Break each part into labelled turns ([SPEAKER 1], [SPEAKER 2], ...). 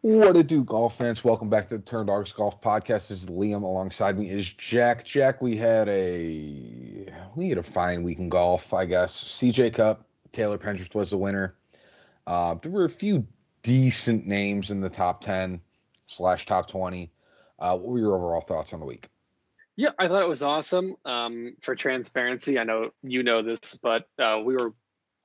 [SPEAKER 1] What it do, golf fans? Welcome back to the Turn Dogs Golf Podcast. This is Liam. Alongside me is Jack. Jack, we had a fine week in golf, I guess. CJ Cup, Taylor Pendrith was the winner. There were a few decent names in the top 10 / top 20. What were your overall thoughts on the week?
[SPEAKER 2] Yeah, I thought it was awesome. For transparency, I know you know this, but we were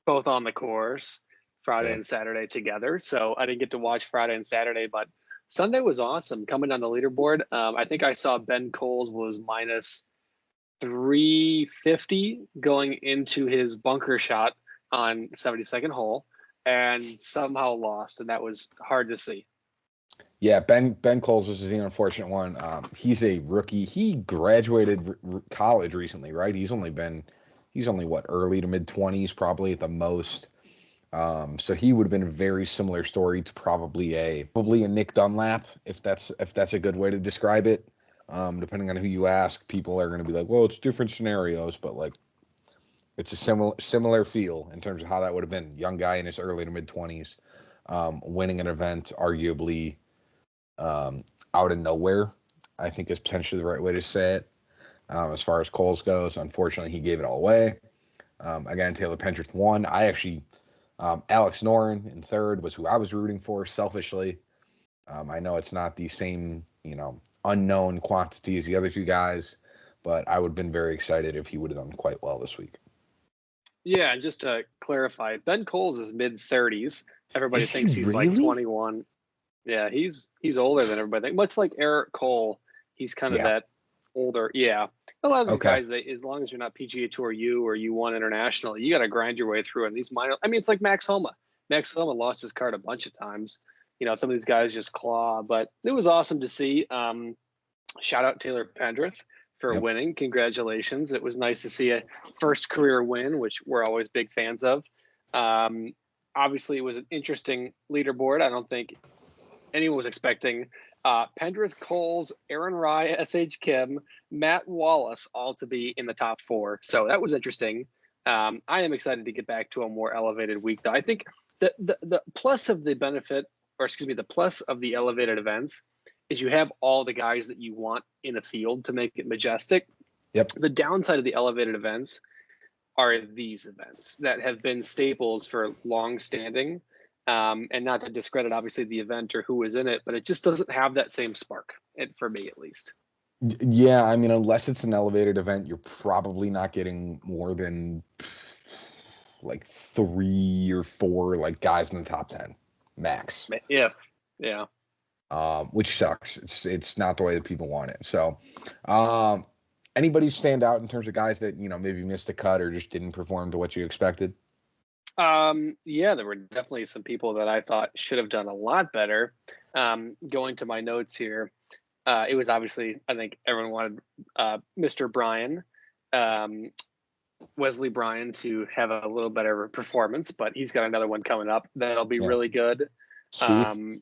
[SPEAKER 2] both on the course Friday and Saturday together. So I didn't get to watch Friday and Saturday, but Sunday was awesome. Coming on the leaderboard, I think I saw Ben Coles was minus 350 going into his bunker shot on 72nd hole and somehow lost, and that was hard to see.
[SPEAKER 1] Yeah, Ben Coles was the unfortunate one. He's a rookie. He graduated college recently, right? He's only what, early to mid 20s, probably at the most. So he would have been a very similar story to probably a Nick Dunlap, if that's a good way to describe it. Depending on who you ask, people are going to be like, well, it's different scenarios, but like it's a similar feel in terms of how that would have been. Young guy in his early to mid 20s, winning an event arguably out of nowhere, I think is potentially the right way to say it. As far as Coles goes, unfortunately, he gave it all away. Again, Taylor Pendrith won. I actually, Alex Noren in third was who I was rooting for selfishly. I know it's not the same, unknown quantity as the other two guys, but I would have been very excited if he would have done quite well this week.
[SPEAKER 2] Yeah, and just to clarify, Ben Coles is mid-30s. Everybody thinks he's
[SPEAKER 1] really?
[SPEAKER 2] like 21. Yeah, he's older than everybody thinks. Much like Eric Cole, he's kind of that older. Yeah, a lot of these guys, as long as you're not PGA Tour U or U1 International, you got to grind your way through. And these minor, I mean, it's like Max Homa. Max Homa lost his card a bunch of times. Some of these guys just claw, but it was awesome to see. Shout out Taylor Pendrith for winning. Congratulations. It was nice to see a first career win, which we're always big fans of. Obviously, it was an interesting leaderboard. I don't think anyone was expecting Pendrith, Coles, Aaron Rai, S.H. Kim, Matt Wallace all to be in the top four. So that was interesting. I am excited to get back to a more elevated week, though. I think the plus of the the plus of the elevated events is you have all the guys that you want in the field to make it majestic.
[SPEAKER 1] Yep.
[SPEAKER 2] The downside of the elevated events are these events that have been staples for long standing. And not to discredit, obviously, the event or who is in it, but it just doesn't have that same spark, for me at least.
[SPEAKER 1] Yeah, I mean, unless it's an elevated event, you're probably not getting more than like 3 or 4 like guys in the top 10 max.
[SPEAKER 2] Yeah.
[SPEAKER 1] Which sucks. It's not the way that people want it. So, anybody stand out in terms of guys that maybe missed a cut or just didn't perform to what you expected?
[SPEAKER 2] Yeah, there were definitely some people that I thought should have done a lot better. Going to my notes here, it was obviously, I think everyone wanted Mr. Bryan, Wesley Bryan, to have a little better performance, but he's got another one coming up that'll be really good. Spieth,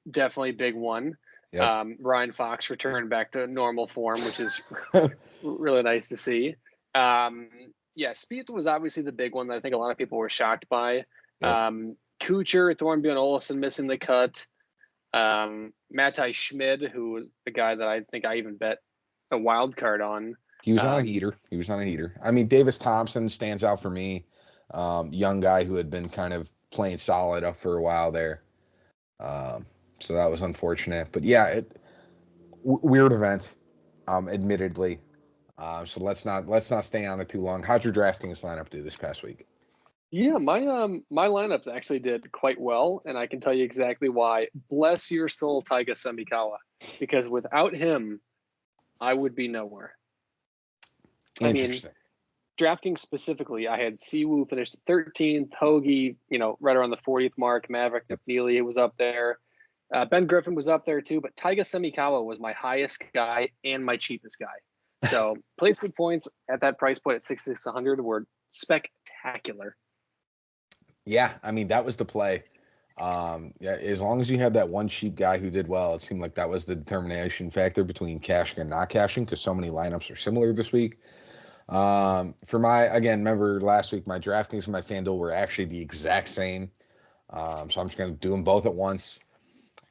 [SPEAKER 2] definitely big one. Yep. Ryan Fox returned back to normal form, which is really nice to see. Yeah, Spieth was obviously the big one that I think a lot of people were shocked by. Yep. Kuchar, Thornby, and Olesen missing the cut. Matthijs Schmid, who was the guy that I think I even bet a wild card on.
[SPEAKER 1] He was on a heater. I mean, Davis Thompson stands out for me. Young guy who had been kind of playing solid up for a while there. So that was unfortunate. But yeah, weird event, admittedly. So let's not stay on it too long. How'd your DraftKings lineup do this past week?
[SPEAKER 2] Yeah, my lineups actually did quite well, and I can tell you exactly why. Bless your soul, Taiga Semikawa, because without him, I would be nowhere.
[SPEAKER 1] Interesting.
[SPEAKER 2] DraftKings specifically, I had Siwoo finished 13th, Hoagie, right around the 40th mark. Maverick McNeely was up there. Ben Griffin was up there too, but Taiga Semikawa was my highest guy and my cheapest guy. So placement points at that price point at 6,600 were spectacular.
[SPEAKER 1] Yeah, I mean, that was the play. As long as you had that one cheap guy who did well, it seemed like that was the determination factor between cashing and not cashing, because so many lineups are similar this week. Remember last week, my DraftKings and my FanDuel were actually the exact same. So I'm just going to do them both at once.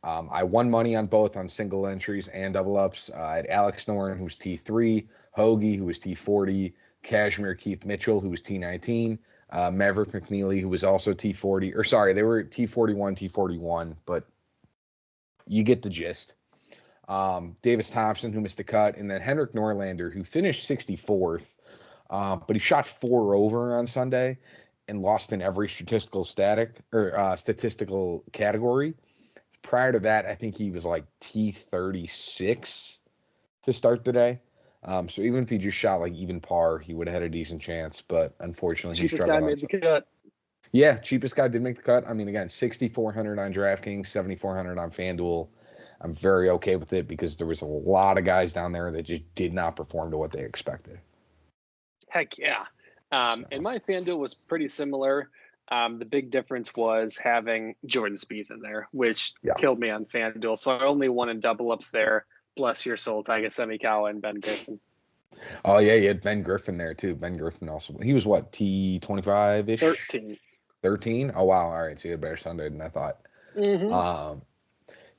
[SPEAKER 1] I won money on both on single entries and double ups. I had Alex Noren, who was T3, Hoagie, who was T40, Cashmere Keith Mitchell, who was T19, Maverick McNeely, who was also T40. Or sorry, they were T41, T41, but you get the gist. Davis Thompson, who missed the cut, and then Henrik Norlander, who finished 64th, but he shot 4 over on Sunday and lost in every statistical category. Prior to that, I think he was like T36 to start the day. So even if he just shot like even par, he would have had a decent chance. But unfortunately, he struggled.
[SPEAKER 2] Cheapest guy made the cut.
[SPEAKER 1] Yeah, cheapest guy did make the cut. I mean, again, 6,400 on DraftKings, 7,400 on FanDuel. I'm very okay with it because there was a lot of guys down there that just did not perform to what they expected.
[SPEAKER 2] Heck yeah. And my FanDuel was pretty similar. The big difference was having Jordan Spieth in there, which killed me on FanDuel. So I only won in double ups there. Bless your soul, Tyga Semikawa and Ben Griffin.
[SPEAKER 1] Oh, yeah, you had Ben Griffin there, too. Ben Griffin also. He was what, T25-ish? 13? Oh, wow. All right, so you had a better Sunday than I thought.
[SPEAKER 2] Mm-hmm.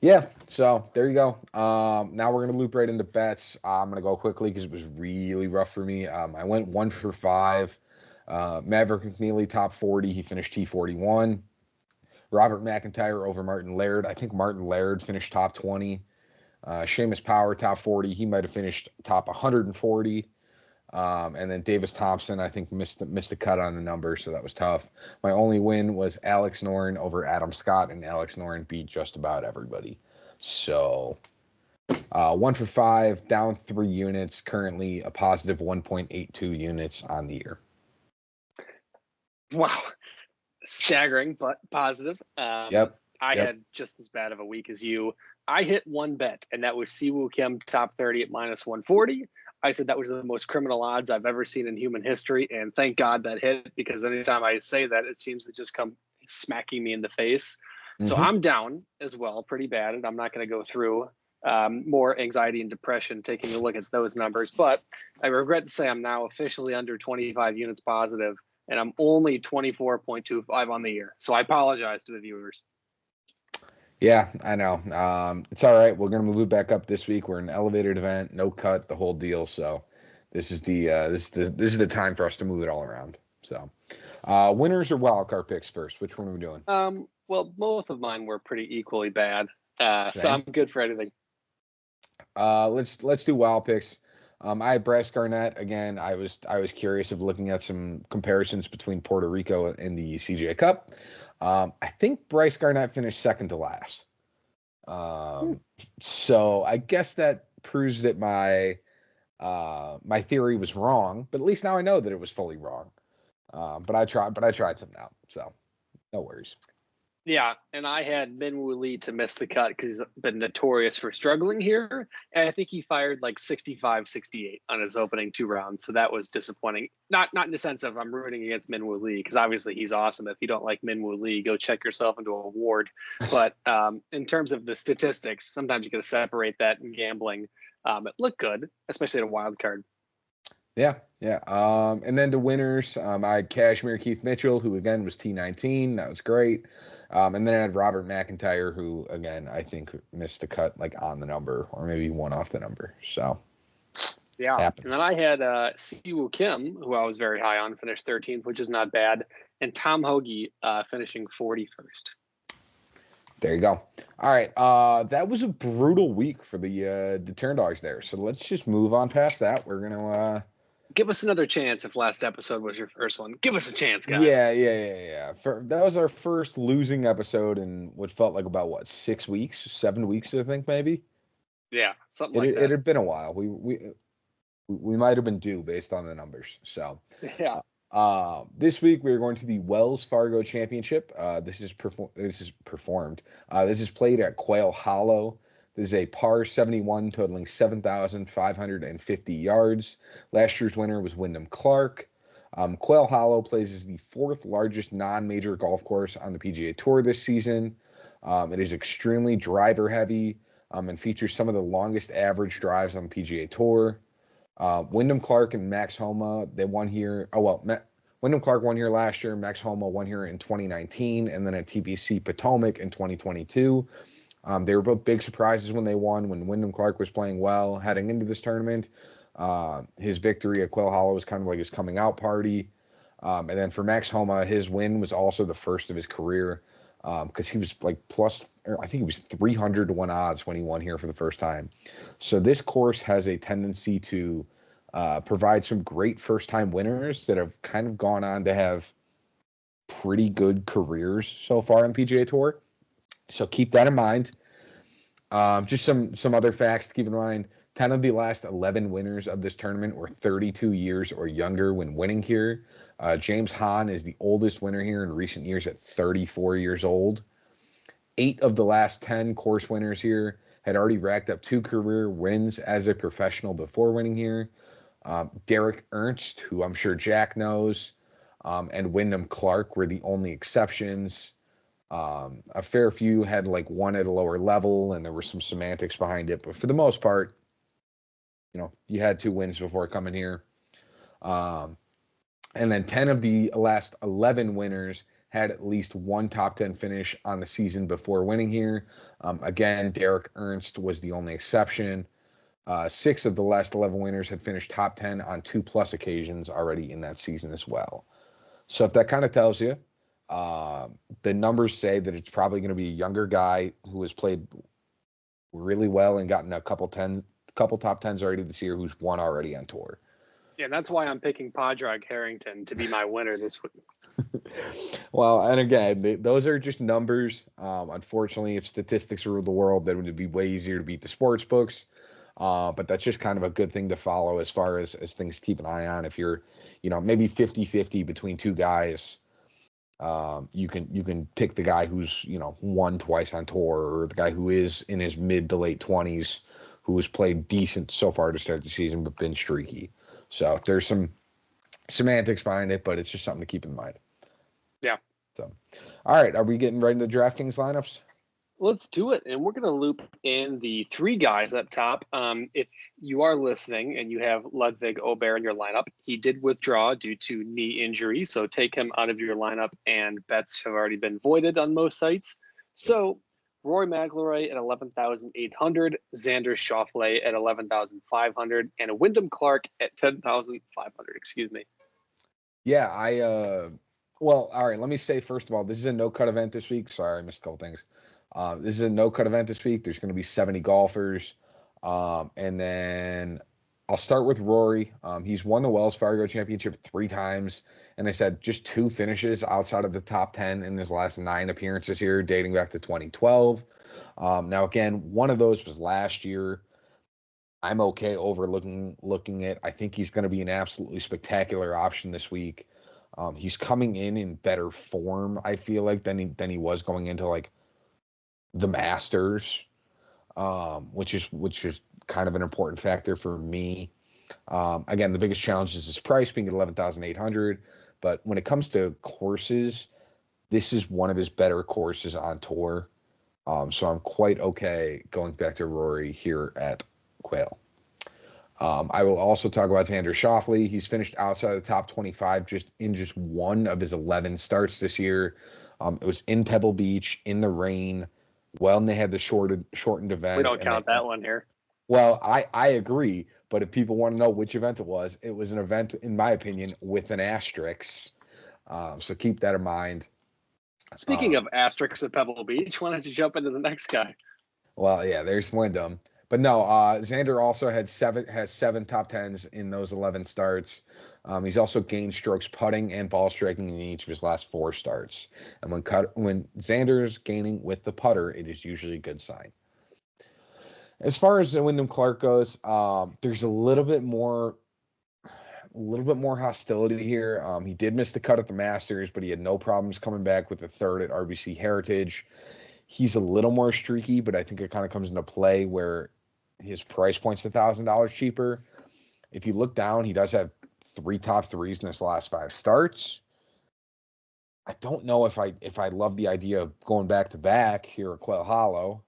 [SPEAKER 1] Yeah, so there you go. Now we're going to loop right into bets. I'm going to go quickly because it was really rough for me. I went 1 for 5. Maverick McNeely, top 40. He finished T41. Robert McIntyre over Martin Laird. I think Martin Laird finished top 20. Seamus Power, top 40. He might have finished top 140. And then Davis Thompson, I think, missed the cut on the number, so that was tough. My only win was Alex Noren over Adam Scott, and Alex Noren beat just about everybody. So 1 for 5, down 3 units, currently a positive 1.82 units on the year.
[SPEAKER 2] Wow. Staggering, but positive.
[SPEAKER 1] Yep.
[SPEAKER 2] I had just as bad of a week as you. I hit one bet, and that was Siwoo Kim top 30 at minus 140. I said that was the most criminal odds I've ever seen in human history, and thank God that hit, because anytime I say that, it seems to just come smacking me in the face. Mm-hmm. So I'm down as well, pretty bad, and I'm not going to go through more anxiety and depression taking a look at those numbers. But I regret to say I'm now officially under 25 units positive, and I'm only 24.25 on the year. So I apologize to the viewers.
[SPEAKER 1] Yeah, I know. It's all right. We're gonna move it back up this week. We're an elevated event, no cut, the whole deal. So this is the time for us to move it all around. So winners or wild card picks first? Which one are we doing?
[SPEAKER 2] Well, both of mine were pretty equally bad. So I'm good for anything.
[SPEAKER 1] Let's do wild picks. I had Bryce Garnett again. I was curious of looking at some comparisons between Puerto Rico and the CJ Cup. I think Bryce Garnett finished second to last. So I guess that proves that my theory was wrong, but at least now I know that it was fully wrong. But I tried some now, so no worries.
[SPEAKER 2] Yeah, and I had Minwoo Lee to miss the cut because he's been notorious for struggling here. And I think he fired like 65, 68 on his opening 2 rounds. So that was disappointing. Not in the sense of I'm rooting against Minwoo Lee, because obviously he's awesome. If you don't like Minwoo Lee, go check yourself into a ward. But in terms of the statistics, sometimes you got to separate that in gambling. It looked good, especially at a wild card.
[SPEAKER 1] Yeah. And then the winners, I had Cashmere Keith Mitchell, who again was T19. That was great. And then I had Robert McIntyre, who again I think missed the cut like on the number, or maybe one off the number. So
[SPEAKER 2] yeah. Happens. And then I had Siwoo Kim, who I was very high on, finished 13th, which is not bad, and Tom Hoagie finishing 41st.
[SPEAKER 1] There you go. All right. That was a brutal week for the Turn Dogs there. So let's just move on past that. We're gonna
[SPEAKER 2] give us another chance if last episode was your first one. Give us a chance, guys.
[SPEAKER 1] Yeah. That was our first losing episode in what felt like about 7 weeks, I think maybe.
[SPEAKER 2] Yeah, something like that.
[SPEAKER 1] It had been a while. We might have been due based on the numbers. So
[SPEAKER 2] yeah.
[SPEAKER 1] This week we're going to the Wells Fargo Championship. This is performed. This is played at Quail Hollow. This is a par 71 totaling 7,550 yards. Last year's winner was Wyndham Clark. Quail Hollow plays as the 4th largest non-major golf course on the PGA Tour this season. It is extremely driver heavy and features some of the longest average drives on the PGA Tour. Wyndham Clark and Max Homa, they won here. Wyndham Wyndham Clark won here last year. Max Homa won here in 2019, and then at TPC Potomac in 2022. They were both big surprises when they won, when Wyndham Clark was playing well heading into this tournament. His victory at Quail Hollow was kind of like his coming out party. And then for Max Homa, his win was also the first of his career, because he was like I think he was 300 to 1 odds when he won here for the first time. So this course has a tendency to provide some great first-time winners that have kind of gone on to have pretty good careers so far on PGA Tour. So keep that in mind. Just some other facts to keep in mind. 10 of the last 11 winners of this tournament were 32 years or younger when winning here. James Hahn is the oldest winner here in recent years at 34 years old. 8 of the last 10 course winners here had already racked up 2 career wins as a professional before winning here. Derek Ernst, who I'm sure Jack knows, and Wyndham Clark were the only exceptions. A fair few had like one at a lower level, and there were some semantics behind it. But for the most part, you had 2 wins before coming here. And then 10 of the last 11 winners had at least one top 10 finish on the season before winning here. Again, Derek Ernst was the only exception. 6 of the last 11 winners had finished top 10 on 2+ occasions already in that season as well. So if that kind of tells you, the numbers say that it's probably going to be a younger guy who has played really well and gotten a couple top 10s already this year, who's won already on tour.
[SPEAKER 2] Yeah, that's why I'm picking Padraig Harrington to be my winner this week.
[SPEAKER 1] Well, and again, those are just numbers. Unfortunately, if statistics ruled the world, then it would be way easier to beat the sports books. But that's just kind of a good thing to follow as far as things to keep an eye on. If you're, maybe 50-50 between 2 guys, you can pick the guy who's, won twice on tour, or the guy who is in his mid to late 20s, who has played decent so far to start the season, but been streaky. So there's some semantics behind it, but it's just something to keep in mind.
[SPEAKER 2] Yeah.
[SPEAKER 1] So, all right. Are we getting right into DraftKings lineups?
[SPEAKER 2] Let's do it. And we're going to loop in the 3 guys up top. If you are listening and you have Ludwig Aubert in your lineup, he did withdraw due to knee injury. So take him out of your lineup, and bets have already been voided on most sites. So Rory McIlroy at 11,800, Xander Schauffele at 11,500, and Wyndham Clark at 10,500. Excuse me.
[SPEAKER 1] Yeah, well, all right. Let me say, first of all, this is a no-cut event this week. Sorry, I missed a couple things. This is a no-cut event this week. There's going to be 70 golfers. And then I'll start with Rory. He's won the Wells Fargo Championship 3 times. And I said just 2 finishes outside of the top 10 in his last 9 appearances here, dating back to 2012. Now, again, one of those was last year. I'm okay overlooking it. I think he's going to be an absolutely spectacular option this week. He's coming in better form, I feel like, than he was going into like the Masters, which is kind of an important factor for me. Again, the biggest challenge is his price being at 11,800. But when it comes to courses, this is one of his better courses on tour. So I'm quite okay going back to Rory here at Quail. I will also talk about Xander Schauffele. He's finished outside of the top 25 just one of his 11 starts this year. It was in Pebble Beach in the rain. Well, and they had the shortened event.
[SPEAKER 2] We don't count that one here.
[SPEAKER 1] Well, I agree, but if people want to know which event it was an event, in my opinion, with an asterisk. So keep that in mind.
[SPEAKER 2] Speaking of asterisks at Pebble Beach, why don't you jump into the next guy?
[SPEAKER 1] Well, yeah, there's Wyndham. But no, Xander also has 7 top 10s in those 11 starts. He's also gained strokes putting and ball striking in each of his last 4 starts. And when Xander's gaining with the putter, it is usually a good sign. As far as Wyndham Clark goes, there's a little bit more hostility here. He did miss the cut at the Masters, but he had no problems coming back with a 3rd at RBC Heritage. He's a little more streaky, but I think it kind of comes into play where his price point's $1,000 cheaper. If you look down, he does have 3 top 3s in his last 5 starts. I don't know if I love the idea of going back to back here at Quail Hollow,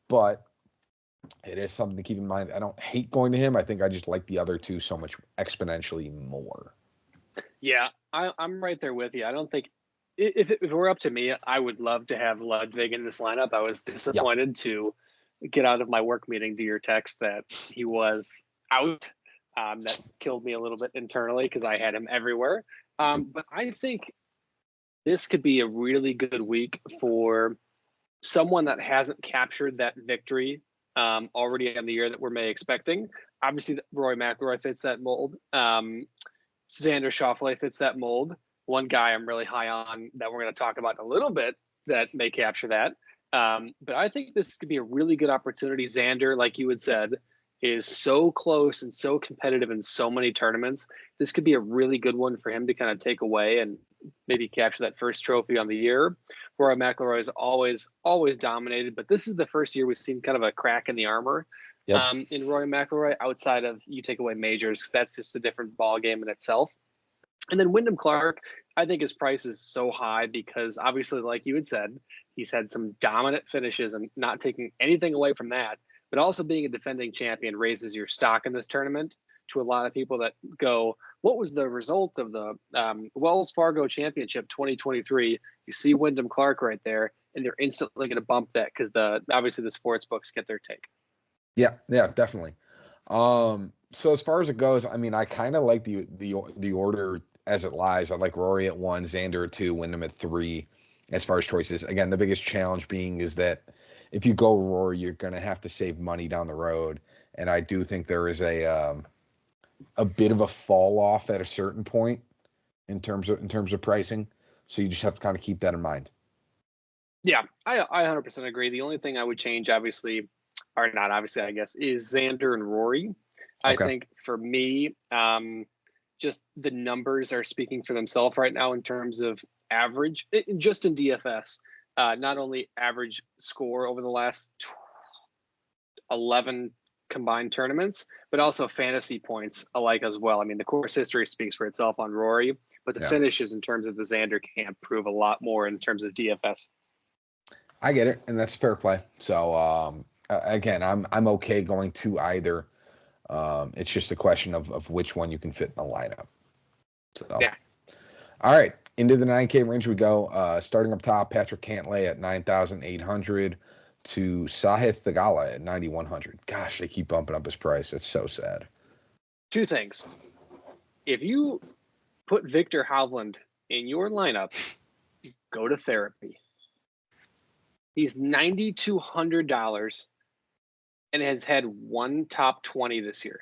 [SPEAKER 1] but it is something to keep in mind. I don't hate going to him. I think I just like the other 2 so much exponentially more.
[SPEAKER 2] Yeah, I'm right there with you. I don't think if it were up to me, I would love to have Ludwig in this lineup. I was
[SPEAKER 1] Yep.
[SPEAKER 2] disappointed to get out of my work meeting to your text that he was out. That killed me a little bit internally because I had him everywhere. But I think this could be a really good week for someone that hasn't captured that victory already in the year that we're May expecting. Obviously, Rory McIlroy fits that mold. Xander Schauffele fits that mold. One guy I'm really high on that we're going to talk about in a little bit that may capture that. But I think this could be a really good opportunity. Xander, like you had said, is so close and so competitive in so many tournaments. This could be a really good one for him to kind of take away and maybe capture that first trophy on the year. Rory McIlroy is always dominated, but this is the first year we've seen kind of a crack in the armor
[SPEAKER 1] Yep.
[SPEAKER 2] in Rory McIlroy outside of you take away majors because that's just a different ball game in itself. And then Wyndham Clark, I think his price is so high because obviously, like you had said, he's had some dominant finishes and not taking anything away from that, but also being a defending champion raises your stock in this tournament to a lot of people that go, what was the result of the Wells Fargo Championship 2023? You see Wyndham Clark right there, and they're instantly going to bump that because obviously the sports books get their take.
[SPEAKER 1] Yeah, definitely. So as far as it goes, I mean, I kind of like the order as it lies. I like Rory at 1, Xander at 2, Wyndham at 3 as far as choices. Again, the biggest challenge being is that if you go Rory, you're going to have to save money down the road. And I do think there is a bit of a fall off at a certain point in terms of pricing. So you just have to kind of keep that in mind.
[SPEAKER 2] Yeah, I 100% agree. The only thing I would change, obviously, or not obviously, I guess, is Xander and Rory. I think for me, just the numbers are speaking for themselves right now in terms of average, just in DFS. Not only average score over the last 11 combined tournaments, but also fantasy points alike as well. I mean, the course history speaks for itself on Rory, but the finishes in terms of the Xander camp prove a lot more in terms of DFS.
[SPEAKER 1] I get it, and that's fair play. So again, I'm okay going to either. It's just a question of which one you can fit in the lineup. So
[SPEAKER 2] yeah.
[SPEAKER 1] All right, into the 9K range we go. Starting up top, Patrick Cantlay at 9,800 to Sahith Theegala at 9,100. Gosh, they keep bumping up his price. It's so sad.
[SPEAKER 2] Two things. If you put Victor Hovland in your lineup, go to therapy. He's $9,200 and has had one top 20 this year.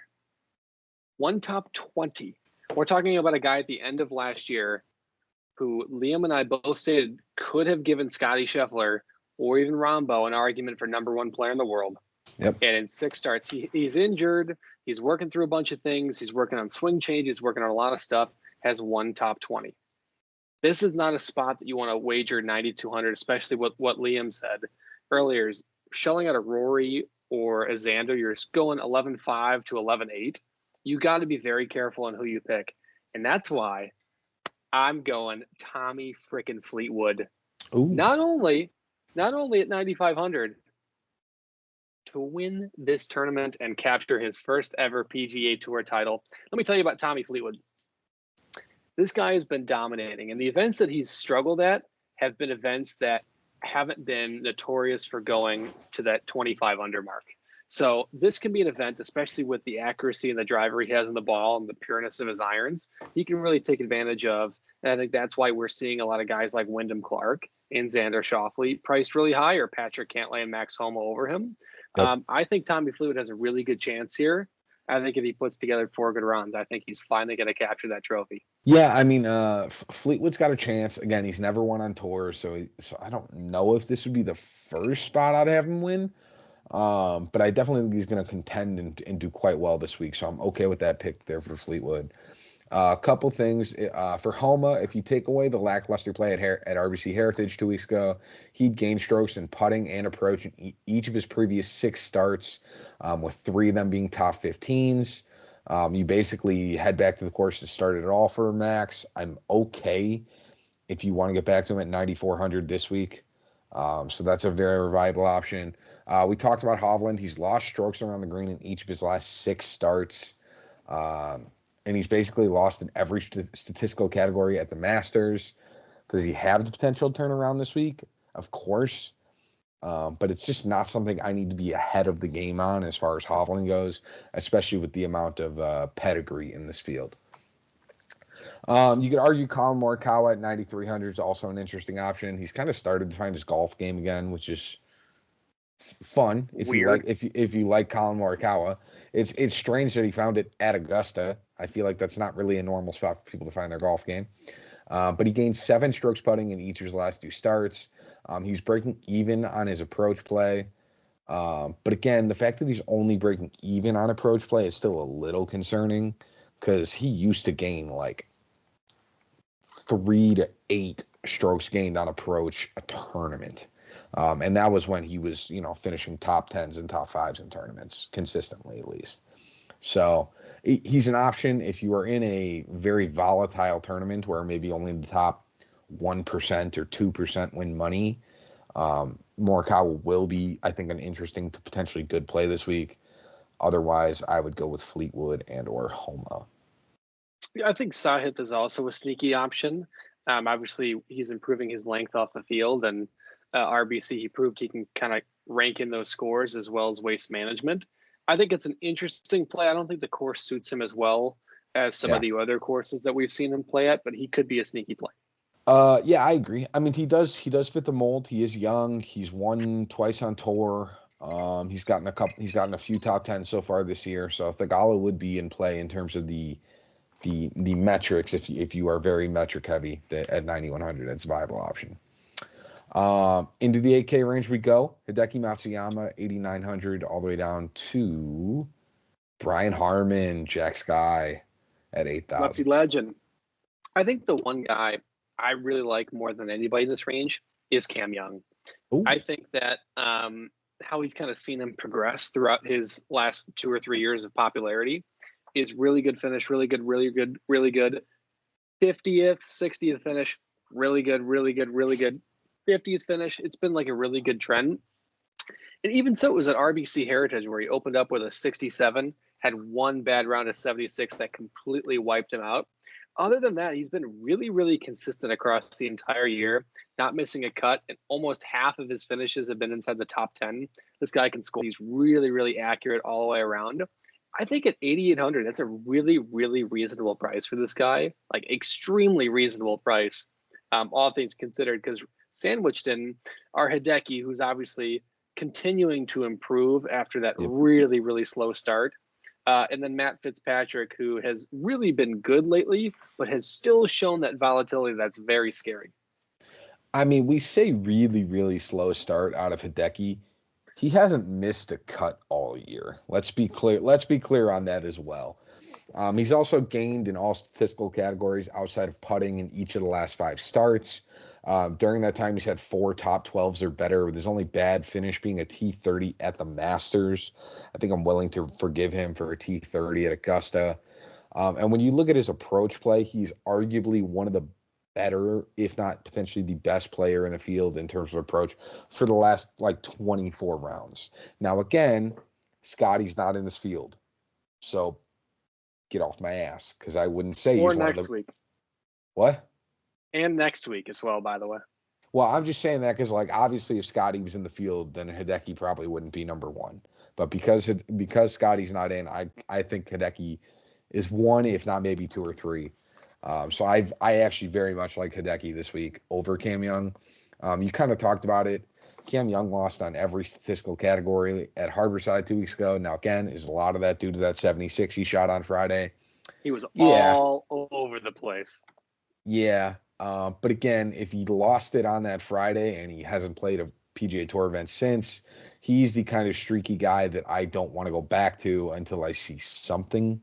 [SPEAKER 2] One top 20. We're talking about a guy at the end of last year who Liam and I both stated could have given Scottie Scheffler or even Rombo an argument for number one player in the world.
[SPEAKER 1] Yep.
[SPEAKER 2] And in 6 starts, he's injured. He's working through a bunch of things. He's working on swing changes, working on a lot of stuff, has one top 20. This is not a spot that you want to wager 9,200, especially what Liam said earlier is shelling out a Rory or a Xander. You're going 11.5 to 11.8. You got to be very careful on who you pick. And that's why I'm going Tommy frickin' Fleetwood.
[SPEAKER 1] Ooh.
[SPEAKER 2] Not only at 9,500 to win this tournament and capture his first ever PGA Tour title. Let me tell you about Tommy Fleetwood. This guy has been dominating, and the events that he's struggled at have been events that haven't been notorious for going to that 25 under mark. So this can be an event, especially with the accuracy and the driver he has on the ball and the pureness of his irons, he can really take advantage of. And I think that's why we're seeing a lot of guys like Wyndham Clark and Xander Schauffele priced really high, or Patrick Cantlay and Max Homa over him. Yep. I think Tommy Fleetwood has a really good chance here. I think if he puts together 4 good runs, I think he's finally going to capture that trophy.
[SPEAKER 1] Yeah, I mean, Fleetwood's got a chance. Again, he's never won on tour, so I don't know if this would be the first spot I'd have him win. But I definitely think he's going to contend and do quite well this week, so I'm okay with that pick there for Fleetwood. A couple things for Homa. If you take away the lackluster play at RBC Heritage 2 weeks ago, he'd gained strokes in putting and approach in each of his previous 6 starts, with 3 of them being top 15s. You basically head back to the course to start it all for Max. I'm okay if you want to get back to him at 9,400 this week. So that's a very viable option. We talked about Hovland. He's lost strokes around the green in each of his last 6 starts. and he's basically lost in every statistical category at the Masters. Does he have the potential to turn around this week? Of course. But it's just not something I need to be ahead of the game on as far as Hovland goes, especially with the amount of pedigree in this field. You could argue Colin Morikawa at 9,300 is also an interesting option. He's kind of started to find his golf game again, which is fun if you like Colin Morikawa. It's strange that he found it at Augusta. I feel like that's not really a normal spot for people to find their golf game. But he gained 7 strokes putting in each of his last 2 starts. He's breaking even on his approach play. But again, the fact that he's only breaking even on approach play is still a little concerning because he used to gain like 3 to 8 strokes gained on approach a tournament. And that was when he was, finishing top 10s and top 5s in tournaments consistently, at least. So he's an option if you are in a very volatile tournament where maybe only the top 1% or 2% win money. Morikawa will be, I think, an interesting to potentially good play this week. Otherwise, I would go with Fleetwood and or Homa.
[SPEAKER 2] Yeah, I think Sahith is also a sneaky option. Obviously, he's improving his length off the field, and RBC, he proved he can kind of rank in those scores as well as waste management. I think it's an interesting play. I don't think the course suits him as well as some of the other courses that we've seen him play at, but he could be a sneaky play.
[SPEAKER 1] Yeah, I agree. I mean, he does fit the mold. He is young. He's won twice on tour. He's gotten a few top 10s so far this year. So Thigala would be in play in terms of the metrics. If you are very metric heavy at 9,100, it's a viable option. Into the 8K range we go. Hideki Matsuyama, 8,900, all the way down to Brian Harman, Jack Sky at 8,000.
[SPEAKER 2] Lefty legend. I think the one guy I really like more than anybody in this range is Cam Young. Ooh. I think that how he's kind of seen him progress throughout his last 2 or 3 years of popularity is really good finish, really good, really good, really good. 50th, 60th finish, really good, really good, really good. 50th finish, it's been like a really good trend. And even so, it was at RBC Heritage where he opened up with a 67, had one bad round of 76 that completely wiped him out. Other than that, he's been really, really consistent across the entire year, not missing a cut, and almost half of his finishes have been inside the top 10. This guy can score. He's really, really accurate all the way around. I think at 8,800, that's a really, really reasonable price for this guy, like extremely reasonable price, all things considered, because sandwiched in are Hideki, who's obviously continuing to improve after that really, really slow start. And then Matt Fitzpatrick, who has really been good lately, but has still shown that volatility that's very scary.
[SPEAKER 1] I mean, we say really, really slow start out of Hideki. He hasn't missed a cut all year. Let's be clear on that as well. He's also gained in all statistical categories outside of putting in each of the last 5 starts. During that time, he's had 4 top 12s or better, with his only bad finish being a T30 at the Masters. I think I'm willing to forgive him for a T30 at Augusta. And when you look at his approach play, he's arguably one of the better, if not potentially the best player in the field in terms of approach for the last 24 rounds. Now, again, Scottie's not in this field. So get off my ass, because I wouldn't say
[SPEAKER 2] or
[SPEAKER 1] he's
[SPEAKER 2] next
[SPEAKER 1] one of the...
[SPEAKER 2] week.
[SPEAKER 1] What?
[SPEAKER 2] And next week as well, by the way.
[SPEAKER 1] Well, I'm just saying that because, obviously if Scottie was in the field, then Hideki probably wouldn't be number 1. But because Scottie's not in, I think Hideki is 1, if not maybe 2 or 3. So I actually very much like Hideki this week over Cam Young. You kind of talked about it. Cam Young lost on every statistical category at Harborside 2 weeks ago. Now, again, is a lot of that due to that 76 he shot on Friday.
[SPEAKER 2] He was all over the place.
[SPEAKER 1] Yeah. But again, if he lost it on that Friday and he hasn't played a PGA Tour event since, he's the kind of streaky guy that I don't want to go back to until I see something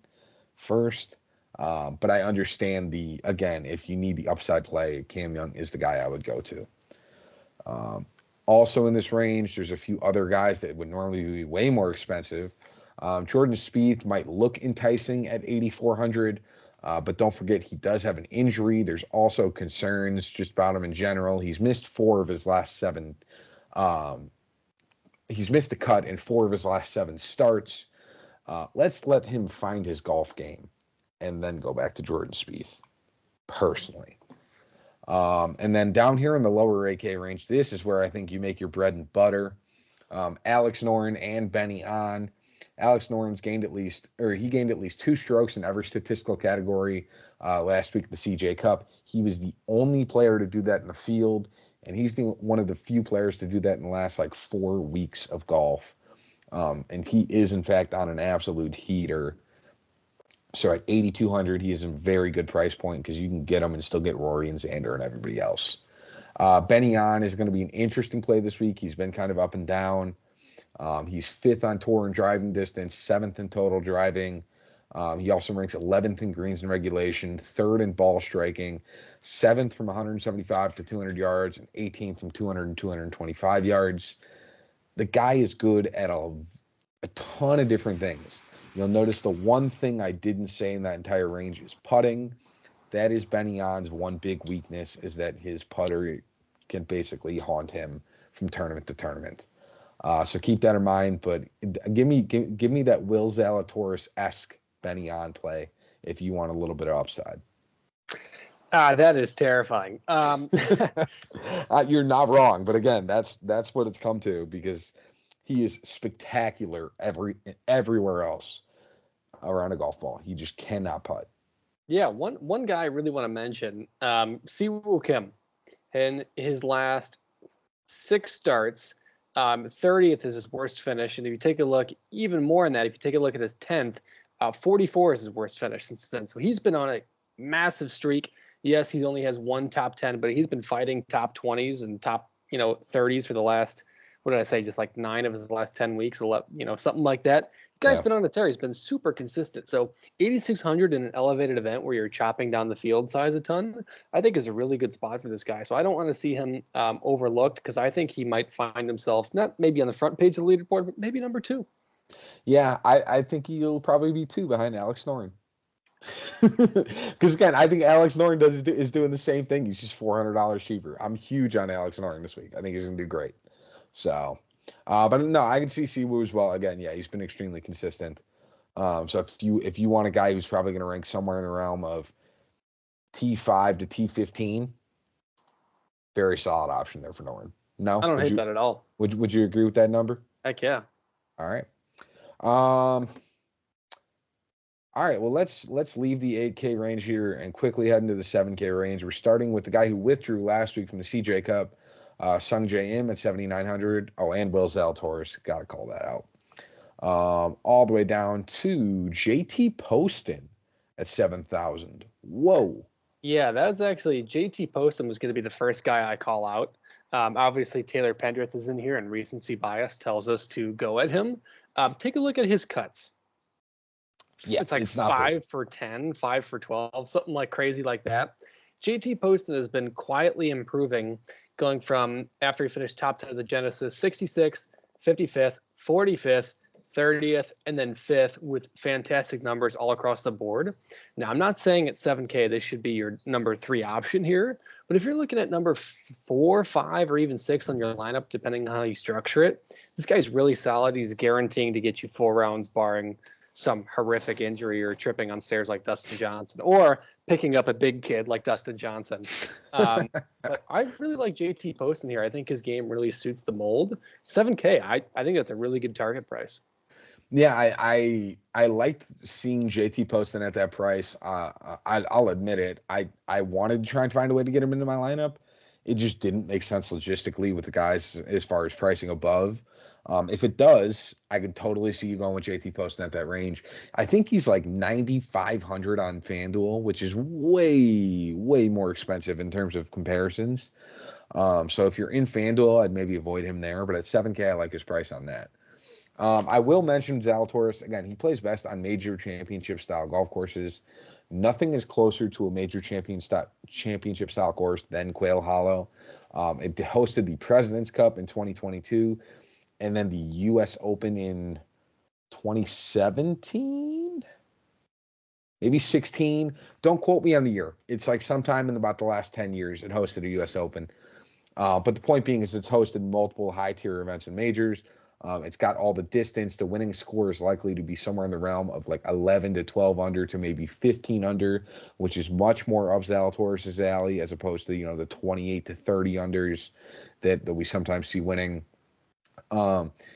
[SPEAKER 1] first. But I understand again, if you need the upside play, Cam Young is the guy I would go to. Also in this range, there's a few other guys that would normally be way more expensive. Jordan Spieth might look enticing at 8,400. But don't forget, he does have an injury. There's also concerns just about him in general. He's missed 4 of his last 7. He's missed the cut in 4 of his last 7 starts. Let's let him find his golf game. and then go back to Jordan Spieth, personally. And then down here in the lower 8K range, this is where I think you make your bread and butter. Alex Noren and Benny On. Alex Noren's gained at least 2 strokes in every statistical category last week at the CJ Cup. He was the only player to do that in the field, and he's one of the few players to do that in the last 4 weeks of golf. And he is, in fact, on an absolute heater. So at 8,200, he is a very good price point because you can get him and still get Rory and Xander and everybody else. Benny On is going to be an interesting play this week. He's been kind of up and down. He's 5th on tour in driving distance, 7th in total driving. He also ranks 11th in greens and regulation, 3rd in ball striking, 7th from 175 to 200 yards, and 18th from 200 and 225 yards. The guy is good at a ton of different things. You'll notice the one thing I didn't say in that entire range is putting. That is Benny On's one big weakness, is that his putter can basically haunt him from tournament to tournament. So keep that in mind. But give me that Will Zalatoris-esque Benny On play if you want a little bit of upside.
[SPEAKER 2] That is terrifying.
[SPEAKER 1] You're not wrong, but again, that's what it's come to, because he is spectacular everywhere else around a golf ball. He just cannot putt.
[SPEAKER 2] Yeah, one guy I really want to mention, Siwoo Kim. In his last 6 starts, 30th is his worst finish. And if you take a look, even more than that, if you take a look at his 10th, 44 is his worst finish since then. So he's been on a massive streak. Yes, he only has 1 top 10, but he's been fighting top 20s and top 30s for the last, what did I say, just 9 of his last 10 weeks, something like that. The guy's been on a tear. He's been super consistent. So 8,600 in an elevated event where you're chopping down the field size a ton, I think is a really good spot for this guy. So I don't want to see him overlooked, because I think he might find himself not maybe on the front page of the leaderboard, but maybe number 2.
[SPEAKER 1] Yeah, I think he'll probably be 2 behind Alex Noren. Because again, I think Alex Noren is doing the same thing. He's just $400 cheaper. I'm huge on Alex Noren this week. I think he's gonna do great. So, but no, I can see Siwoo as well. Again, yeah, he's been extremely consistent. So if you want a guy who's probably gonna rank somewhere in the realm of T5 to T15, very solid option there for Noren. No,
[SPEAKER 2] I don't hate that at all.
[SPEAKER 1] Would you agree with that number?
[SPEAKER 2] Heck yeah.
[SPEAKER 1] All right. All right, well, let's leave the 8K range here and quickly head into the 7K range. We're starting with the guy who withdrew last week from the CJ Cup, Sung Jae Im at 7,900. Oh, and Will Zalatoris, got to call that out. All the way down to JT Poston at 7,000. Whoa.
[SPEAKER 2] Yeah, that's actually JT Poston was going to be the first guy I call out. Obviously, Taylor Pendrith is in here, and recency bias tells us to go at him. Take a look at his cuts. Yeah, it's 5 for 10, 5 for 12, something crazy like that. JT Poston has been quietly improving, going from, after he finished top 10 of the Genesis, 66th, 55th, 45th, 30th, and then 5th, with fantastic numbers all across the board. Now, I'm not saying at 7K this should be your number 3 option here, but if you're looking at number 4, 5, or even 6 on your lineup, depending on how you structure it, this guy's really solid. He's guaranteeing to get you 4 rounds, barring some horrific injury or tripping on stairs like Dustin Johnson, or picking up a big kid like Dustin Johnson. But I really like JT Poston here. I think his game really suits the mold. 7K, I think that's a really good target price.
[SPEAKER 1] Yeah, I liked seeing JT Poston at that price. I'll admit it. I wanted to try and find a way to get him into my lineup. It just didn't make sense logistically with the guys as far as pricing above. If it does, I could totally see you going with JT Poston at that range. I think he's 9,500 on FanDuel, which is way, way more expensive in terms of comparisons. So if you're in FanDuel, I'd maybe avoid him there. But at 7K, I like his price on that. I will mention Zalatoris. Again, he plays best on major championship-style golf courses. Nothing is closer to a major championship-style course than Quail Hollow. It hosted the President's Cup in 2022. And then the U.S. Open in 2017, maybe 16. Don't quote me on the year. It's sometime in about the last 10 years it hosted a U.S. Open. But the point being is it's hosted multiple high-tier events and majors. It's got all the distance. The winning score is likely to be somewhere in the realm of like 11 to 12 under to maybe 15 under, which is much more up Zalatoris' alley as opposed to, the 28 to 30 unders that we sometimes see winning.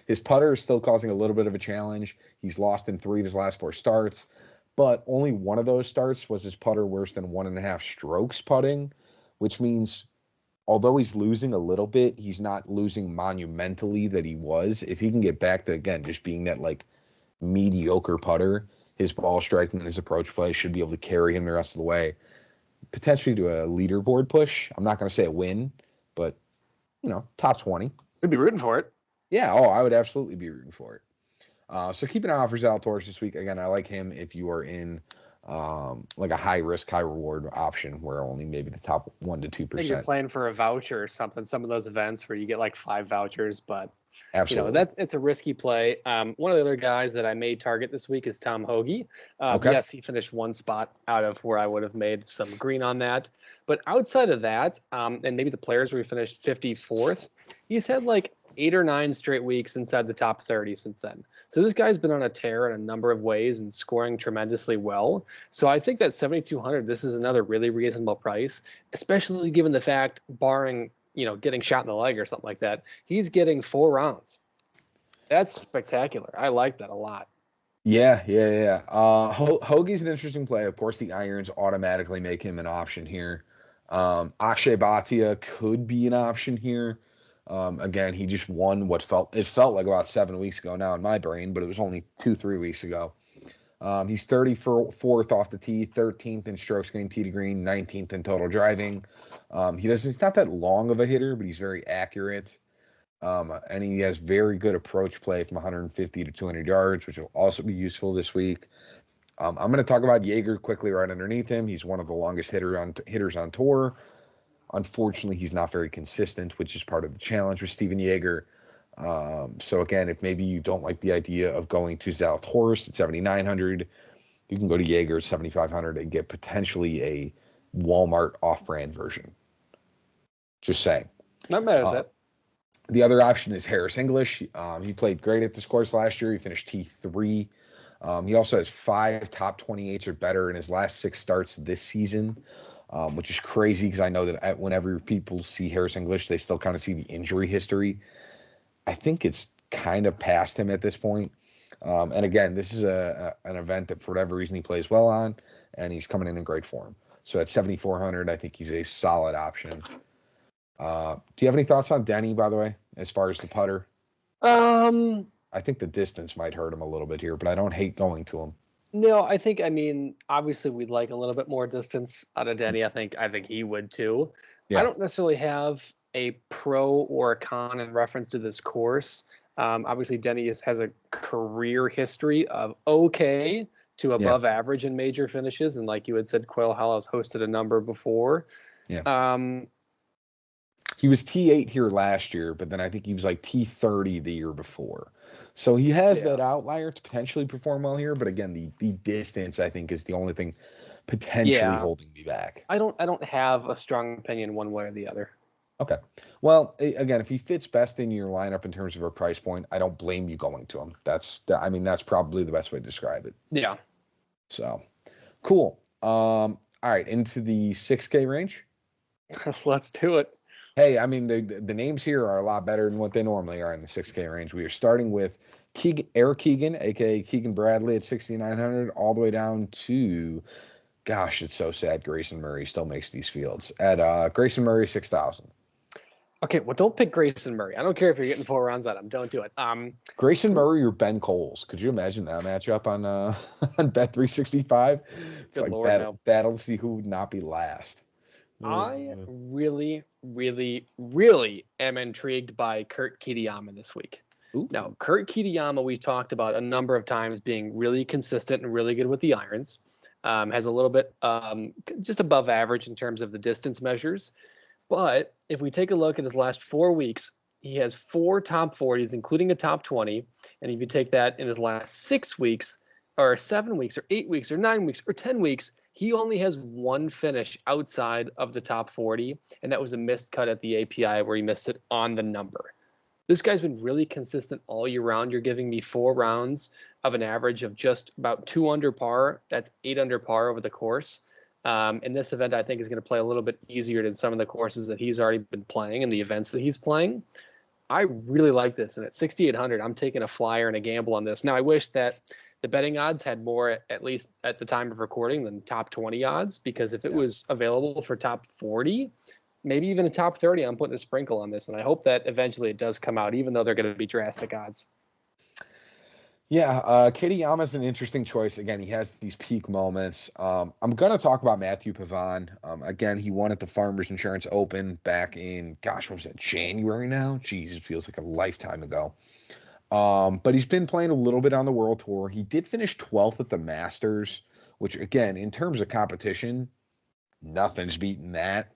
[SPEAKER 1] His putter is still causing a little bit of a challenge. He's lost in 3 of his last 4 starts, but only one of those starts was his putter worse than 1.5 strokes putting, which means although he's losing a little bit, he's not losing monumentally that he was. If he can get back to, again, just being that like mediocre putter, his ball striking and his approach play should be able to carry him the rest of the way, potentially to a leaderboard push. I'm not going to say a win, but, top 20.
[SPEAKER 2] We'd be rooting for it.
[SPEAKER 1] Yeah, I would absolutely be rooting for it. So keep an eye out for Zalatoris this week. Again, I like him if you are in like a high risk, high reward option where only maybe the top 1 to 2%.
[SPEAKER 2] You're playing for a voucher or something. Some of those events where you get like 5 vouchers, but
[SPEAKER 1] absolutely,
[SPEAKER 2] it's a risky play. One of the other guys that I may target this week is Tom Hoagie.
[SPEAKER 1] Okay.
[SPEAKER 2] Yes, he finished 1 spot out of where I would have made some green on that. But outside of that, and maybe the players where he finished 54th, he's had like 8 or 9 straight weeks inside the top 30 since then. So this guy's been on a tear in a number of ways and scoring tremendously well. So I think that 7,200, this is another really reasonable price, especially given the fact, barring, getting shot in the leg or something like that, he's getting 4 rounds. That's spectacular. I like that a lot.
[SPEAKER 1] Yeah. Hoagie's an interesting play. Of course, the irons automatically make him an option here. Akshay Bhatia could be an option here. Again, he just won what felt like about 7 weeks ago now in my brain, but it was only 2-3 weeks ago. He's 34th off the tee, 13th in strokes gained tee to green, 19th in total driving. He's not that long of a hitter, but he's very accurate. And he has very good approach play from 150 to 200 yards, which will also be useful this week. I'm going to talk about Jaeger quickly right underneath him. He's one of the longest hitters on tour. Unfortunately, he's not very consistent, which is part of the challenge with Steven Jaeger. So again, if maybe you don't like the idea of going to Zalatoris at 7,900, you can go to Jaeger at 7,500 and get potentially a Walmart off-brand version. Just saying.
[SPEAKER 2] Not mad at that.
[SPEAKER 1] The other option is Harris English. He played great at this course last year. He finished T3. He also has 5 top 28s or better in his last 6 starts this season. Which is crazy because I know that whenever people see Harris English, they still kind of see the injury history. I think it's kind of past him at this point. And again, this is an event that for whatever reason he plays well on, and he's coming in great form. So at 7,400, I think he's a solid option. Do you have any thoughts on Denny, by the way, as far as the putter? I think the distance might hurt him a little bit here, but I don't hate going to him.
[SPEAKER 2] No, obviously we'd like a little bit more distance out of Denny. I think he would too. Yeah. I don't necessarily have a pro or a con in reference to this course. Obviously Denny has a career history of okay to above average in major finishes. And like you had said, Quail Hollow's hosted a number before.
[SPEAKER 1] Yeah. He was T8 here last year, but then I think he was like T30 the year before. So he has that outlier to potentially perform well here, but again, the distance I think is the only thing potentially holding me back.
[SPEAKER 2] I don't have a strong opinion one way or the other.
[SPEAKER 1] Okay. Well, again, if he fits best in your lineup in terms of a price point, I don't blame you going to him. That's probably the best way to describe it.
[SPEAKER 2] Yeah.
[SPEAKER 1] So, cool. All right, into the 6K range.
[SPEAKER 2] Let's do it.
[SPEAKER 1] Hey, the names here are a lot better than what they normally are in the 6K range. We are starting with Eric Keegan, a.k.a. Keegan Bradley at 6,900, all the way down to, gosh, it's so sad, Grayson Murray still makes these fields, at Grayson Murray, 6,000.
[SPEAKER 2] Okay, well, don't pick Grayson Murray. I don't care if you're getting 4 rounds at him. Don't do it.
[SPEAKER 1] Grayson Murray or Ben Coles. Could you imagine that matchup on Bet365? It's
[SPEAKER 2] Good
[SPEAKER 1] like
[SPEAKER 2] Lord,
[SPEAKER 1] battle to see who would not be last.
[SPEAKER 2] I really, really, really am intrigued by Kurt Kitayama this week.
[SPEAKER 1] Ooh.
[SPEAKER 2] Now, Kurt Kitayama, we've talked about a number of times being really consistent and really good with the irons. Has a little bit just above average in terms of the distance measures. But if we take a look at his last 4 weeks, he has 4 top 40s, including a top 20. And if you take that in his last 6 weeks, or 7 weeks, or 8 weeks, or 9 weeks, or 10 weeks, he only has 1 finish outside of the top 40, and that was a missed cut at the API where he missed it on the number. This guy's been really consistent all year round. You're giving me 4 rounds of an average of just about 2 under par. That's 8 under par over the course. And this event, I think, is going to play a little bit easier than some of the courses that he's already been playing and the events that he's playing. I really like this. And at 6,800, I'm taking a flyer and a gamble on this. Now, I wish that the betting odds had more, at least at the time of recording, than top 20 odds, because if it was available for top 40, maybe even a top 30, I'm putting a sprinkle on this. And I hope that eventually it does come out, even though they're going to be drastic odds.
[SPEAKER 1] Yeah, Kitayama's an interesting choice. Again, he has these peak moments. I'm going to talk about Matthew Pavon. Again, he won at the Farmers Insurance Open back in, what was that, January now? Jeez, it feels like a lifetime ago. But he's been playing a little bit on the World Tour. He did finish 12th at the Masters, which, again, in terms of competition, nothing's beating that.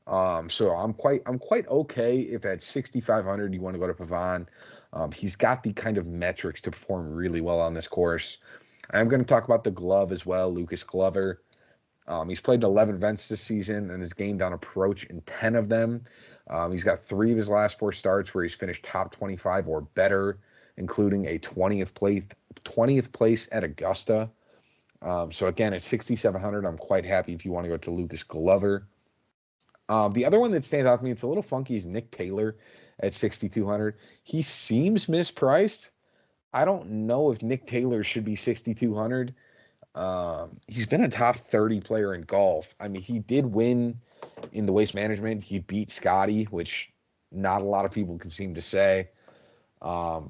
[SPEAKER 1] So I'm quite okay if at 6,500 you want to go to Pavon. He's got the kind of metrics to perform really well on this course. I'm going to talk about the glove as well, Lucas Glover. He's played in 11 events this season and has gained on approach in 10 of them. He's got 3 of his last 4 starts where he's finished top 25 or better, including a 20th place at Augusta. So again, at 6,700, I'm quite happy if you want to go to Lucas Glover. The other one that stands out to me, it's a little funky, is Nick Taylor at 6,200. He seems mispriced. I don't know if Nick Taylor should be 6,200. He's been a top 30 player in golf. I mean, he did win in the Waste Management. He beat Scottie, which not a lot of people can seem to say.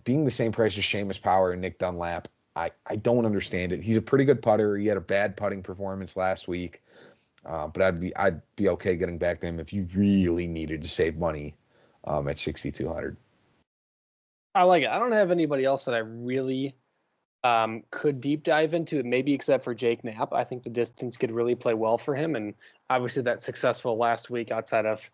[SPEAKER 1] Being the same price as Seamus Power and Nick Dunlap, I don't understand it. He's a pretty good putter. He had a bad putting performance last week. But I'd be okay getting back to him if you really needed to save money at 6,200.
[SPEAKER 2] I like it. I don't have anybody else that I really could deep dive into, maybe except for Jake Knapp. I think the distance could really play well for him. And obviously that successful last week outside of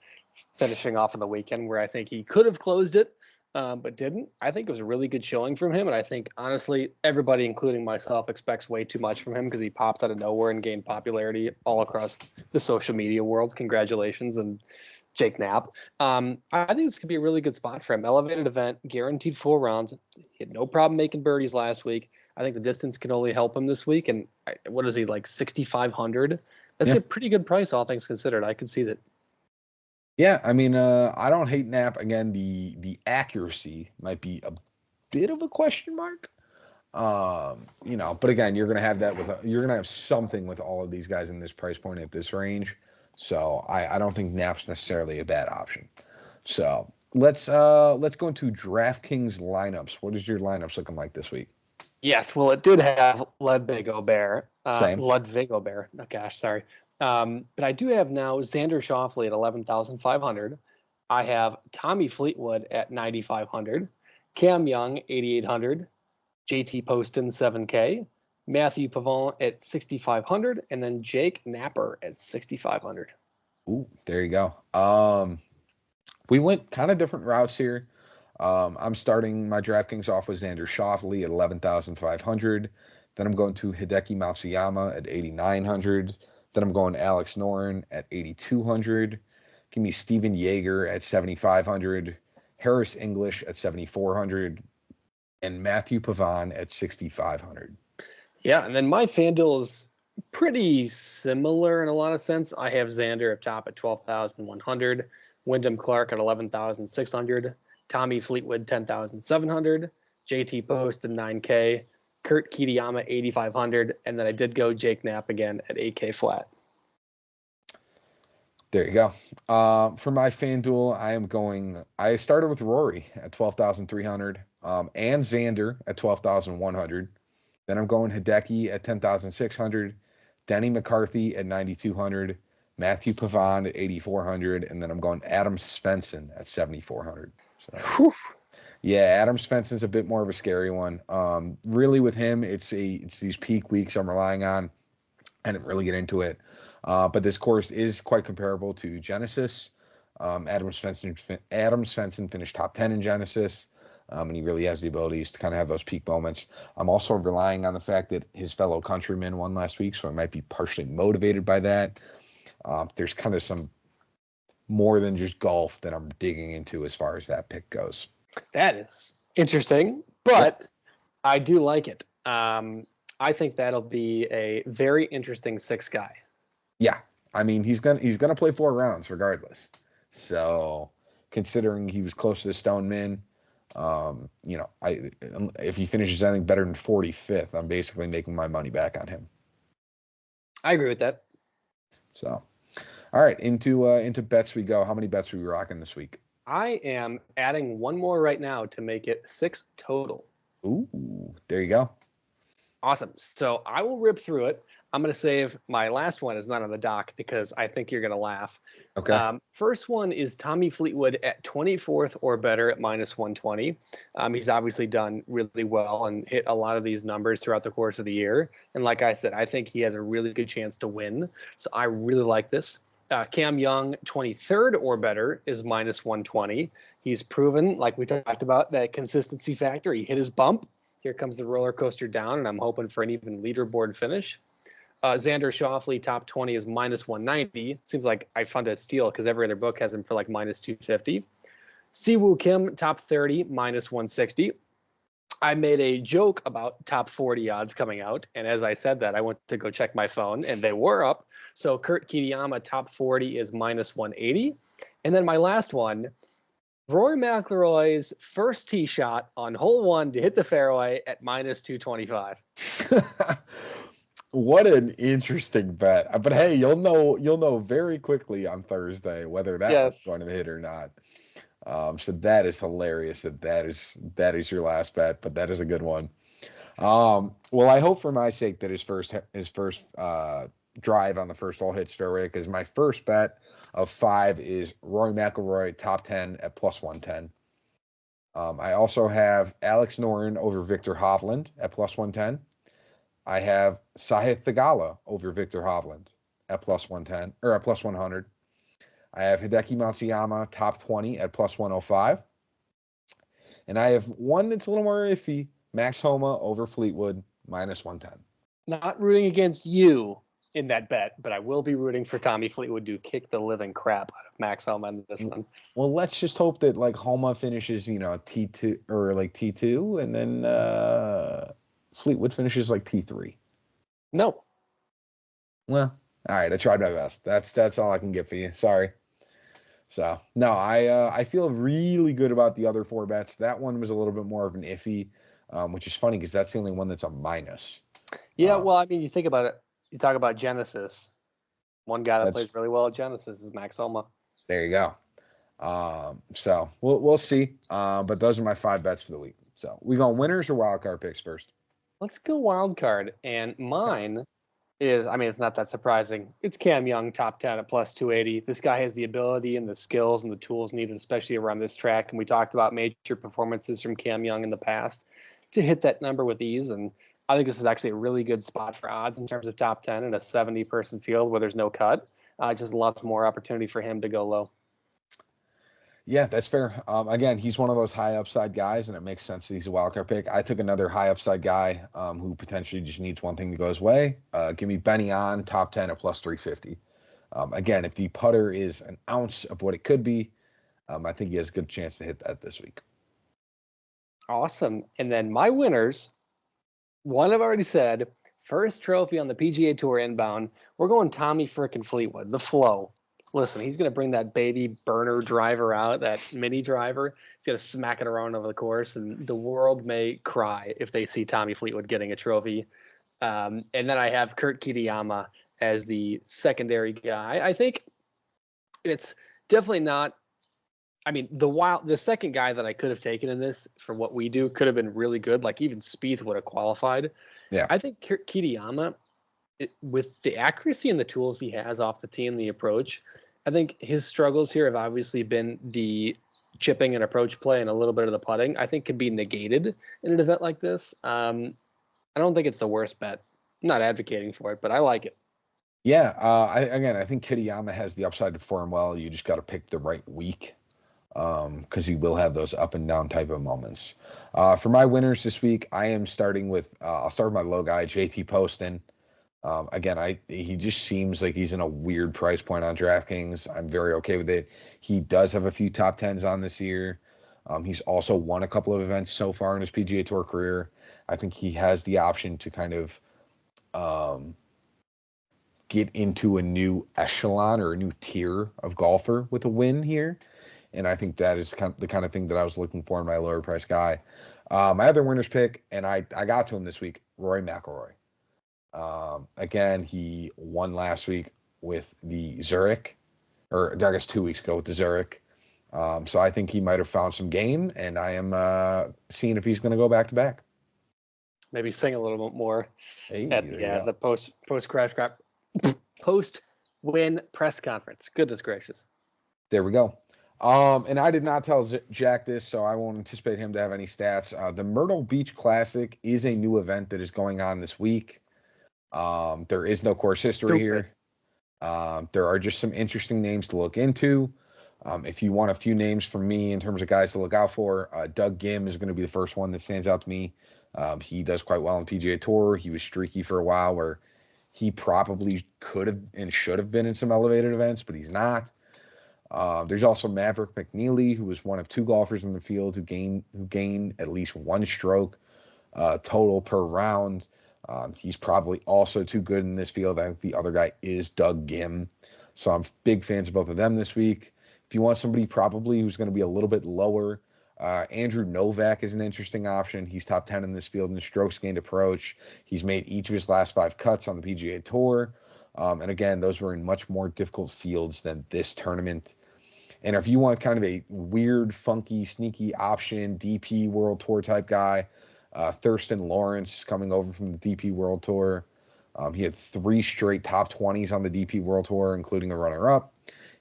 [SPEAKER 2] finishing off on the weekend where I think he could have closed it, but didn't. I think it was a really good showing from him. And I think, honestly, everybody, including myself, expects way too much from him because he popped out of nowhere and gained popularity all across the social media world. Congratulations. And Jake Knapp. I think this could be a really good spot for him. Elevated event, guaranteed 4 rounds. He had no problem making birdies last week. I think the distance can only help him this week. And what is he, like 6,500? That's a pretty good price, all things considered. I could see that.
[SPEAKER 1] Yeah, I mean, I don't hate Knapp. Again, the accuracy might be a bit of a question mark. But again, you're gonna have that you're gonna have something with all of these guys in this price point at this range. So I don't think Knapp's necessarily a bad option. So let's go into DraftKings lineups. What is your lineups looking like this week?
[SPEAKER 2] Yes, well, it did have Ludwig Aubert.
[SPEAKER 1] Same.
[SPEAKER 2] Ludwig Aubert. Oh gosh, sorry. But I do have now Xander Schauffele at 11,500. I have Tommy Fleetwood at 9,500. Cam Young 8,800. JT Poston 7K. Matthew Pavon at 6,500, and then Jake Napper at 6,500.
[SPEAKER 1] Ooh, there you go. We went kind of different routes here. I'm starting my DraftKings off with Xander Schauffele at 11,500. Then I'm going to Hideki Matsuyama at 8,900. Then I'm going Alex Noren at 8,200. Give me Steven Yeager at 7,500. Harris English at 7,400. And Matthew Pavon at 6,500.
[SPEAKER 2] Yeah, and then my FanDuel is pretty similar in a lot of sense. I have Xander up top at 12,100, Wyndham Clark at 11,600, Tommy Fleetwood 10,700, JT Post at 9K, Kurt Kitayama 8,500, and then I did go Jake Knapp again at 8K flat.
[SPEAKER 1] There you go. For my FanDuel, I started with Rory at 12,300 and Xander at 12,100. Then I'm going Hideki at 10,600, Denny McCarthy at 9,200, Matthew Pavon at 8,400, and then I'm going Adam Svensson at 7,400. So, yeah, Adam Svensson's a bit more of a scary one. Really, with him, it's these peak weeks I'm relying on. I didn't really get into it, but this course is quite comparable to Genesis. Adam Svensson finished top 10 in Genesis. And he really has the abilities to kind of have those peak moments. I'm also relying on the fact that his fellow countryman won last week, so I might be partially motivated by that. There's kind of some more than just golf that I'm digging into as far as that pick goes.
[SPEAKER 2] That is interesting, but I do like it. I think that'll be a very interesting 6 guy.
[SPEAKER 1] Yeah, I mean he's gonna play 4 rounds regardless. So considering he was close to the Stoneman, if he finishes anything better than 45th, I'm basically making my money back on him.
[SPEAKER 2] I agree with that.
[SPEAKER 1] So, all right, into bets we go. How many bets are we rocking this week?
[SPEAKER 2] I am adding one more right now to make it 6 total.
[SPEAKER 1] Ooh, there you go.
[SPEAKER 2] Awesome. So I will rip through it. I'm going to save my last one is not on the dock because I think you're going to laugh.
[SPEAKER 1] Okay.
[SPEAKER 2] First one is Tommy Fleetwood at 24th or better at -120. He's obviously done really well and hit a lot of these numbers throughout the course of the year. And like I said, I think he has a really good chance to win. So I really like this. Cam Young, 23rd or better, is -120. He's proven, like we talked about, that consistency factor. He hit his bump. Here comes the roller coaster down, and I'm hoping for an even leaderboard finish. Xander Schauffele, top 20, is -190. Seems like I found a steal because every other book has him for like -250. Siwoo Kim, top 30, -160. I made a joke about top 40 odds coming out, and as I said that, I went to go check my phone, and they were up. So Kurt Kitayama, top 40, is -180. And then my last one, Rory McIlroy's first tee shot on hole 1 to hit the fairway at -225.
[SPEAKER 1] What an interesting bet. But hey, you'll know very quickly on Thursday whether that was going to hit or not. So that is hilarious that is your last bet, but that is a good one. Well, I hope for my sake that his first drive on the first hole hits fairway, because my first bet of 5 is Rory McIlroy top 10 at +110. I also have Alex Noren over Victor Hovland at +110. I have Sahith Theegala over Victor Hovland at +110 or at +100. I have Hideki Matsuyama top 20 at +105. And I have one that's a little more iffy, Max Homa over Fleetwood -110.
[SPEAKER 2] Not rooting against you in that bet, but I will be rooting for Tommy Fleetwood to kick the living crap out of Max Homa in this one.
[SPEAKER 1] Well, let's just hope that like Homa finishes, T2 or like T2, and then Fleetwood finishes like T3.
[SPEAKER 2] No.
[SPEAKER 1] Well, all right. I tried my best. That's all I can get for you. Sorry. So no, I feel really good about the other 4 bets. That one was a little bit more of an iffy, which is funny because that's the only one that's a minus.
[SPEAKER 2] Yeah, well, I mean, you think about it. You talk about Genesis. One guy that plays really well at Genesis is Max Homa.
[SPEAKER 1] There you go. So we'll see. But those are my 5 bets for the week. So we going winners or wild card picks first?
[SPEAKER 2] Let's go wild card. And mine is, I mean, it's not that surprising. It's Cam Young, top 10 at +280. This guy has the ability and the skills and the tools needed, especially around this track. And we talked about major performances from Cam Young in the past to hit that number with ease. And I think this is actually a really good spot for odds in terms of top 10 in a 70-person field where there's no cut. Just lots more opportunity for him to go low.
[SPEAKER 1] Yeah, that's fair. Again, he's one of those high upside guys, and it makes sense that he's a wildcard pick. I took another high upside guy who potentially just needs one thing to go his way. Give me Benny on top 10 at +350. Again, if the putter is an ounce of what it could be, I think he has a good chance to hit that this week.
[SPEAKER 2] Awesome. And then my winners, one I've already said, first trophy on the PGA Tour inbound. We're going Tommy frickin' Fleetwood, the flow. Listen, he's going to bring that baby burner driver out, that mini driver. He's going to smack it around over the course, and the world may cry if they see Tommy Fleetwood getting a trophy. And then I have Kurt Kitayama as the secondary guy. I think it's definitely not. I mean, the second guy that I could have taken in this for what we do could have been really good. Like even Spieth would have qualified.
[SPEAKER 1] Yeah,
[SPEAKER 2] I think Kitayama, with the accuracy and the tools he has off the tee and the approach, I think his struggles here have obviously been the chipping and approach play and a little bit of the putting. I think could be negated in an event like this. I don't think it's the worst bet. I'm not advocating for it, but I like it.
[SPEAKER 1] Yeah, I think Kitayama has the upside to perform well. You just got to pick the right week because he will have those up and down type of moments. For my winners this week, I am starting with I'll start with my low guy, JT Poston. Again, he just seems like he's in a weird price point on DraftKings. I'm very okay with it. He does have a few top 10s on this year. He's also won a couple of events so far in his PGA Tour career. I think he has the option to kind of get into a new echelon or a new tier of golfer with a win here. And I think that is the kind of thing that I was looking for in my lower price guy. My other winner's pick, and I got to him this week, Rory McIlroy. Again, he won last week with the Zurich, or I guess 2 weeks ago with the Zurich. So I think he might have found some game, and I am seeing if he's going to go back to back.
[SPEAKER 2] Maybe sing a little bit more at the post win press conference. Goodness gracious.
[SPEAKER 1] There we go. And I did not tell Jack this, so I won't anticipate him to have any stats. The Myrtle Beach Classic is a new event that is going on this week. There is no course history here. There are just some interesting names to look into. If you want a few names from me in terms of guys to look out for, Doug Ghim is going to be the first one that stands out to me. He does quite well on the PGA Tour. He was streaky for a while where he probably could have and should have been in some elevated events, but he's not. There's also Maverick McNeely, who was one of 2 golfers in the field who gained at least 1 stroke total per round. He's probably also too good in this field. I think the other guy is Doug Ghim. So I'm big fans of both of them this week. If you want somebody probably who's going to be a little bit lower, Andrew Novak is an interesting option. He's top 10 in this field in the strokes gained approach. He's made each of his last 5 cuts on the PGA Tour. And again, those were in much more difficult fields than this tournament. And if you want kind of a weird, funky, sneaky option, DP World Tour type guy, Thurston Lawrence is coming over from the DP World Tour. He had 3 straight top 20s on the DP World Tour, including a runner-up.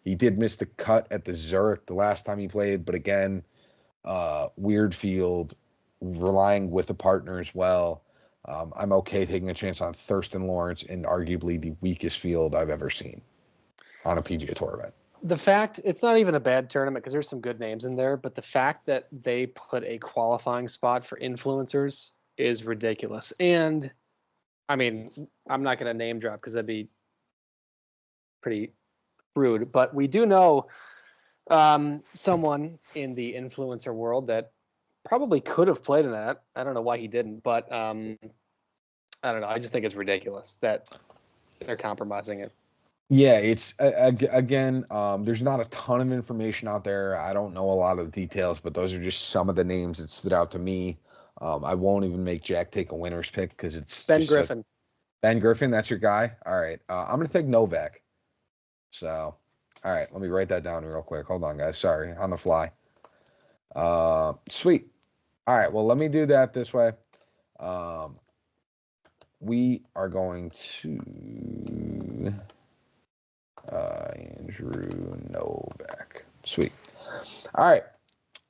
[SPEAKER 1] He did miss the cut at the Zurich the last time he played, but again, weird field, relying with a partner as well. I'm okay taking a chance on Thurston Lawrence in arguably the weakest field I've ever seen on a PGA Tour event.
[SPEAKER 2] The fact, it's not even a bad tournament because there's some good names in there, but the fact that they put a qualifying spot for influencers is ridiculous. And I mean, I'm not going to name drop because that'd be pretty rude, but we do know someone in the influencer world that probably could have played in that. I don't know why he didn't, but I don't know. I just think it's ridiculous that they're compromising it.
[SPEAKER 1] Yeah, it's again, there's not a ton of information out there. I don't know a lot of the details, but those are just some of the names that stood out to me. I won't even make Jack take a winner's pick because it's
[SPEAKER 2] Ben Griffin.
[SPEAKER 1] Ben Griffin, that's your guy? All right. I'm going to take Novak. So, all right, let me write that down real quick. Hold on, guys. Sorry, on the fly. Sweet. All right, well, let me do that this way. We are going to Andrew Novak. Sweet. All right.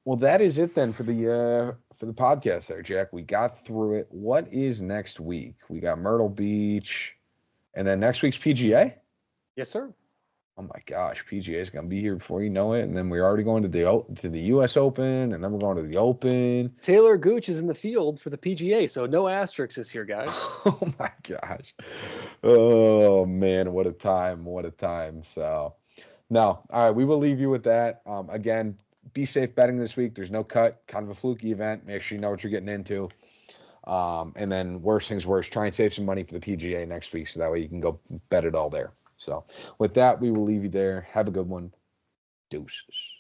[SPEAKER 1] Well, that is it then for the podcast there, Jack. We got through it. What is next week? We got Myrtle Beach, and then next week's PGA?
[SPEAKER 2] Yes, sir.
[SPEAKER 1] Oh my gosh, PGA is gonna be here before you know it, and then we're already going to the U.S. Open, and then we're going to the Open.
[SPEAKER 2] Taylor Gooch is in the field for the PGA, so no asterisks this year, guys.
[SPEAKER 1] Oh my gosh, oh man, what a time, what a time. So, no, all right, we will leave you with that. Again, be safe betting this week. There's no cut, kind of a fluky event. Make sure you know what you're getting into. And then worst things worst, try and save some money for the PGA next week, so that way you can go bet it all there. So with that, we will leave you there. Have a good one. Deuces.